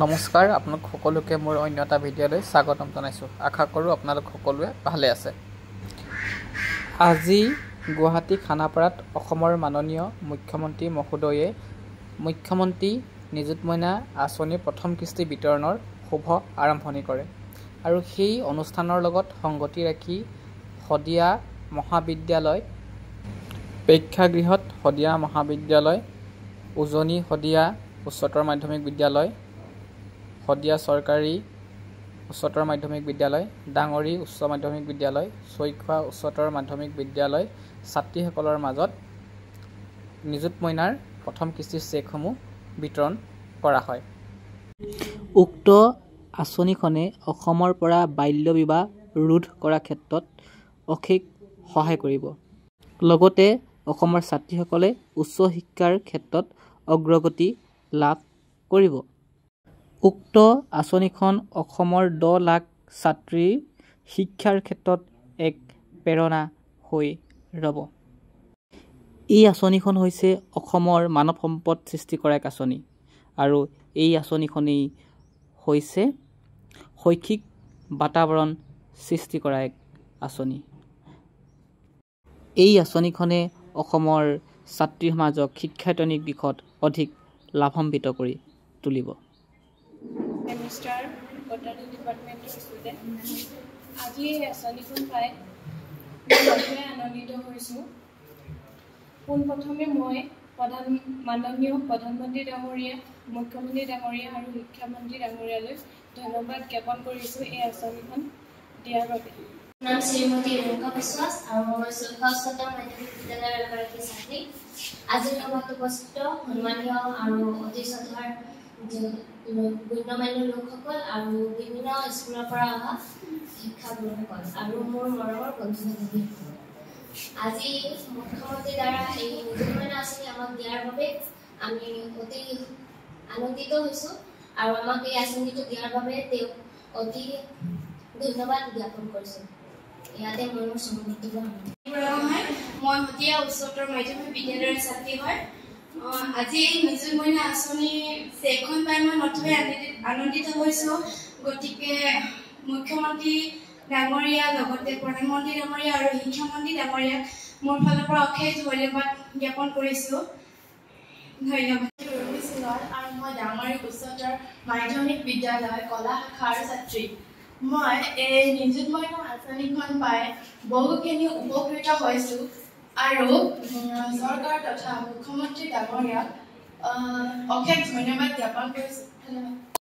নমস্কাৰ, আপোনালোক সকলোকে মোৰ অন্য এটা ভিডিঅ'লৈ স্বাগতম জনাইছোঁ। আশা কৰোঁ আপোনালোক সকলোৱে ভালে আছে। আজি গুৱাহাটী খানাপাৰাত অসমৰ মাননীয় মুখ্যমন্ত্ৰী মহোদয়ে মুখ্যমন্ত্ৰী নিযুত মইনা আঁচনিৰ প্ৰথম কিস্তি বিতৰণৰ শুভ আৰম্ভণি কৰে আৰু সেই অনুষ্ঠানৰ লগত সংগতি ৰাখি শদিয়া মহাবিদ্যালয় প্ৰেক্ষাগৃহত শদিয়া মহাবিদ্যালয়, উজনি শদিয়া উচ্চতৰ মাধ্যমিক বিদ্যালয়, শদিয়া চৰকাৰী উচ্চতৰ মাধ্যমিক বিদ্যালয়, ডাঙৰি উচ্চ মাধ্যমিক বিদ্যালয়, চৈখোৱা উচ্চতৰ মাধ্যমিক বিদ্যালয় ছাত্ৰীসকলৰ মাজত নিযুত মইনাৰ প্ৰথম কিস্তিৰ চেকসমূহ বিতৰণ কৰা হয়। উক্ত আঁচনিখনে অসমৰ পৰা বাল্য বিবাহ ৰোধ কৰাৰ ক্ষেত্ৰত অশেষ সহায় কৰিব। লগতে অসমৰ ছাত্ৰীসকলে উচ্চ শিক্ষাৰ ক্ষেত্ৰত অগ্ৰগতি লাভ কৰিব। উক্ত আঁচনিখন অসমৰ 10 লাখ ছাত্ৰীৰ শিক্ষাৰ ক্ষেত্ৰত এক প্ৰেৰণা হৈ ৰব। এই আঁচনিখন হৈছে অসমৰ মানৱ সম্পদ সৃষ্টি কৰা এক আঁচনি আৰু এই আঁচনিখনেই হৈছে শৈক্ষিক বাতাবৰণ সৃষ্টি কৰা এক আঁচনি। এই আঁচনিখনে অসমৰ ছাত্ৰী সমাজক শিক্ষায়তনিক দিশত অধিক লাভান্বিত কৰি তুলিব। আজি এই আঁচনিখন পাই মই আনন্দিত হৈছোঁ। পোনপ্ৰথমে মই মাননীয় প্ৰধানমন্ত্ৰী ডাঙৰীয়া, মুখ্যমন্ত্ৰী ডাঙৰীয়া আৰু শিক্ষামন্ত্ৰী ডাঙৰীয়ালৈ ধন্যবাদ জ্ঞাপন কৰিছোঁ এই আঁচনিখন দিয়াৰ বাবে। নাম শ্ৰীমতী ৰেণুকা বিশ্বাস আৰু মই উচ্চতৰ মাধ্যমিক বিদ্যালয়ৰ এগৰাকী ছাত্ৰী। আজিৰ সভাত উপস্থিত সন্মানীয় আৰু অতি শ্ৰদ্ধাৰ গণ্যমান্য লোকসকল আৰু বিভিন্ন স্কুলৰ পৰা অহা শিক্ষাগুৰুসকল আৰু মোৰ মৰমৰ বন্ধু বান্ধৱীসকল, আজি মুখ্যমন্ত্ৰীৰ দ্বাৰা এই নিযুত মইনা আঁচনি আমাক দিয়াৰ বাবে আমি অতি আনন্দিত হৈছোঁ আৰু আমাক এই আঁচনিটো দিয়াৰ বাবে তেওঁক অতি ধন্যবাদ জ্ঞাপন কৰিছোঁ। ইয়াতে মই মোৰ চমুকৈ মই শদিয়া উচ্চতৰ মাধ্যমিক বিদ্যালয়ৰ ছাত্ৰী হয়। আজি এই নিযুত মইনা আঁচনি চেকখন পাই মই নথৈ আনন্দিত হৈছোঁ। গতিকে মুখ্যমন্ত্ৰী ডাঙৰীয়া, লগতে প্ৰধানমন্ত্ৰী ডাঙৰীয়া আৰু শিক্ষামন্ত্ৰী ডাঙৰীয়াক মোৰ ফালৰ পৰা অশেষ ধন্যবাদ জ্ঞাপন কৰিছোঁ। ধন্যবাদ। আৰু মই ডাঙৰি উচ্চতৰ মাধ্যমিক বিদ্যালয় কলা শাখাৰ ছাত্ৰী। মই এই নিযুত মইনা আঁচনিখন পাই বহুখিনি উপকৃত হৈছোঁ আৰু চৰকাৰ তথা মুখ্যমন্ত্ৰী ডাঙৰীয়াক অশেষ ধন্যবাদ জ্ঞাপন কৰিছোঁ। ধন্যবাদ।